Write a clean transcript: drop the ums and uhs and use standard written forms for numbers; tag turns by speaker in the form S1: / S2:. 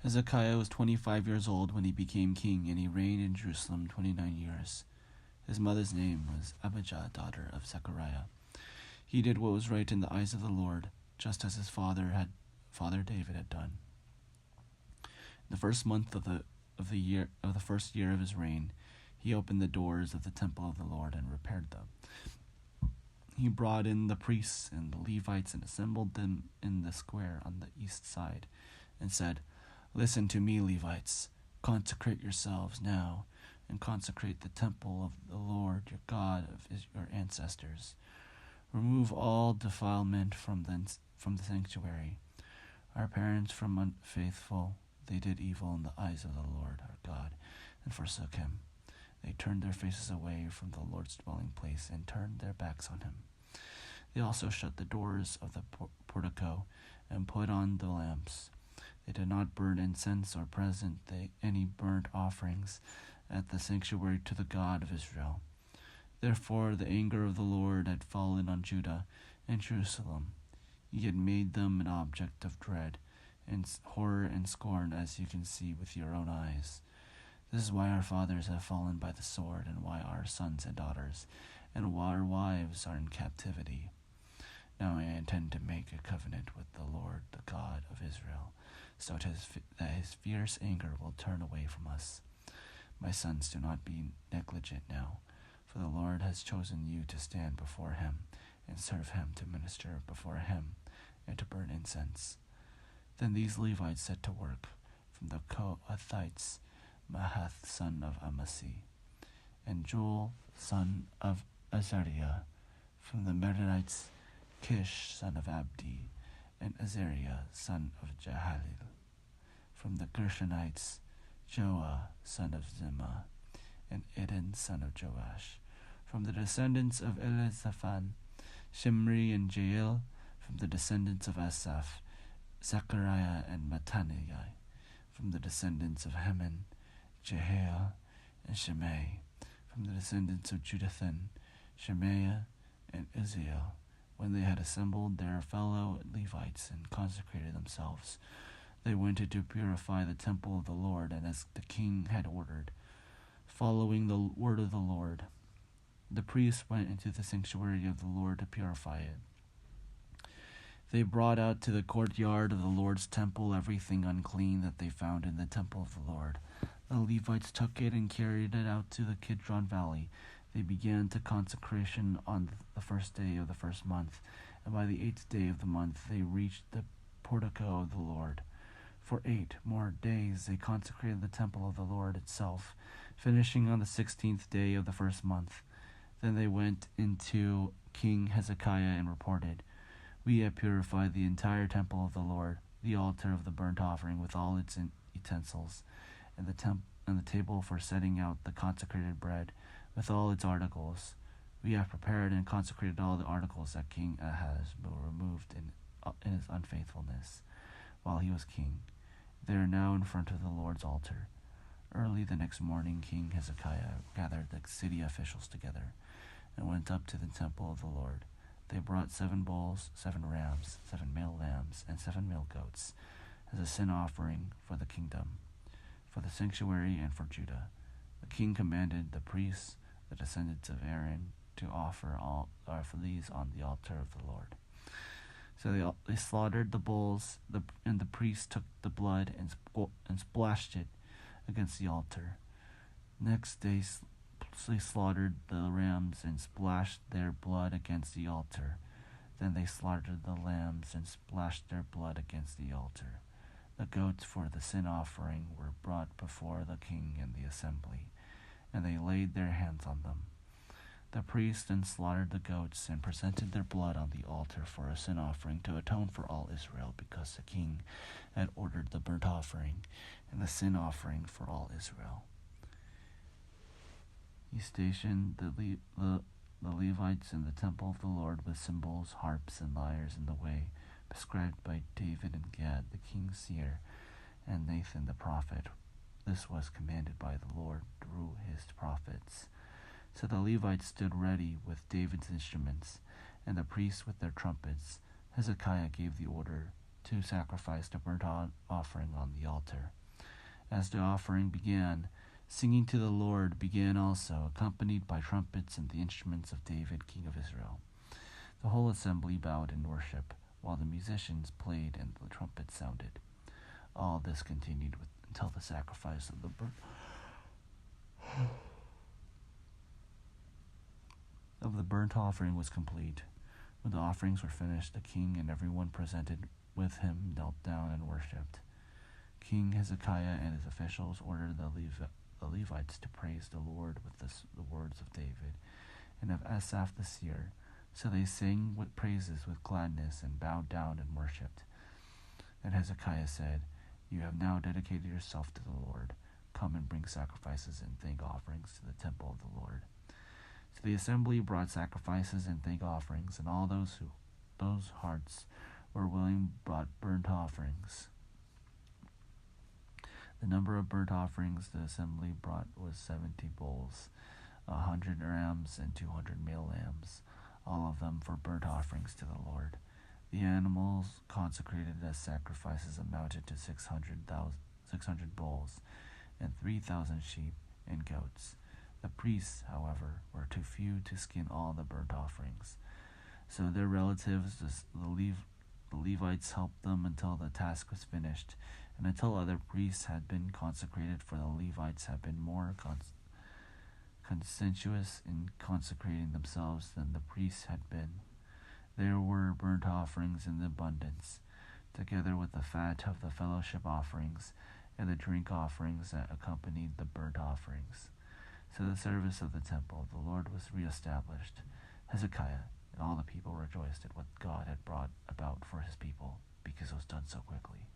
S1: Hezekiah was 25 years old when he became king, and he reigned in Jerusalem 29 years. His mother's name was Abijah, daughter of Zechariah. He did what was right in the eyes of the Lord, just as his father David had done. In the first month of the first year of his reign, he opened the doors of the temple of the Lord and repaired them. He brought in the priests and the Levites and assembled them in the square on the east side, and said, "Listen to me, Levites. Consecrate yourselves now, and consecrate the temple of the Lord your God of your ancestors. Remove all defilement from the sanctuary. Our parents from unfaithful, they did evil in the eyes of the Lord our God, and forsook him. They turned their faces away from the Lord's dwelling place and turned their backs on him. They also shut the doors of the portico and put on the lamps. They did not burn incense or present any burnt offerings at the sanctuary to the God of Israel. Therefore the anger of the Lord had fallen on Judah and Jerusalem. He had made them an object of dread and horror and scorn, as you can see with your own eyes. This is why our fathers have fallen by the sword, and why our sons and daughters and why our wives are in captivity. Now I intend to make a covenant with the Lord, the God of Israel, so that his fierce anger will turn away from us. My sons, do not be negligent now, for the Lord has chosen you to stand before him and serve him, to minister before him and to burn incense." Then these Levites set to work: from the Kohathites, Mahath son of Amasai, and Joel son of Azariah; from the Merarites, Kish son of Abdi, and Azariah son of Jehalil; from the Gershonites, Joah son of Zimmah, and Eden son of Joash; from the descendants of Elizaphan, Shimri and Jael; from the descendants of Asaph, Zechariah and Mattaniah; from the descendants of Heman, Jehiel and Shimei; from the descendants of Jeduthun, Shemaiah and Uzziel. When they had assembled their fellow Levites and consecrated themselves, they went to purify the temple of the Lord, and as the king had ordered, following the word of the Lord. The priests went into the sanctuary of the Lord to purify it. They brought out to the courtyard of the Lord's temple everything unclean that they found in the temple of the Lord. The Levites took it and carried it out to the Kidron Valley. They began the consecration on the first day of the first month, and by the 8th day of the month they reached the portico of the Lord. For 8 more days they consecrated the temple of the Lord itself, finishing on the 16th day of the first month. Then they went into King Hezekiah and reported, "We have purified the entire temple of the Lord, the altar of the burnt offering with all its utensils, and the table for setting out the consecrated bread with all its articles. We have prepared and consecrated all the articles that King Ahaz removed in his unfaithfulness while he was king. They are now in front of the Lord's altar." Early the next morning, King Hezekiah gathered the city officials together and went up to the temple of the Lord. They brought 7 bulls, 7 rams, 7 male lambs, and 7 male goats as a sin offering for the kingdom, for the sanctuary, and for Judah. The king commanded the priests, the descendants of Aaron, to offer these on the altar of the Lord. So they slaughtered the bulls, and the priests took the blood and splashed it against the altar. Next they slaughtered the rams and splashed their blood against the altar. Then they slaughtered the lambs and splashed their blood against the altar. The goats for the sin offering were brought before the king and the assembly, and they laid their hands on them. The priests then slaughtered the goats and presented their blood on the altar for a sin offering to atone for all Israel, because the king had ordered the burnt offering and the sin offering for all Israel. He stationed the Levites in the temple of the Lord with cymbals, harps, and lyres in the way prescribed by David and Gad, the king's seer, and Nathan the prophet. This was commanded by the Lord through his prophets. So the Levites stood ready with David's instruments, and the priests with their trumpets. Hezekiah gave the order to sacrifice the burnt offering on the altar. As the offering began, singing to the Lord began also, accompanied by trumpets and the instruments of David, king of Israel. The whole assembly bowed in worship, while the musicians played and the trumpets sounded. All this continued until the sacrifice of the burnt offering was complete. When the offerings were finished, the king and everyone presented with him knelt down and worshipped. King Hezekiah and his officials ordered the Levites to praise the Lord with the words of David and of Asaph the seer. So they sang with praises with gladness and bowed down and worshipped. And Hezekiah said, "You have now dedicated yourself to the Lord. Come and bring sacrifices and thank offerings to the temple of the Lord." So the assembly brought sacrifices and thank offerings, and all those hearts were willing brought burnt offerings. The number of burnt offerings the assembly brought was 70 bulls, 100 rams, and 200 male lambs, all of them for burnt offerings to the Lord. The animals consecrated as sacrifices amounted to 600 bulls and 3,000 sheep and goats. The priests, however, were too few to skin all the burnt offerings. So their relatives, the Levites, helped them until the task was finished, and until other priests had been consecrated, for the Levites had been more conscientious in consecrating themselves than the priests had been. There were burnt offerings in abundance, together with the fat of the fellowship offerings and the drink offerings that accompanied the burnt offerings. So the service of the temple of the Lord was reestablished. Hezekiah and all the people rejoiced at what God had brought about for his people, because it was done so quickly.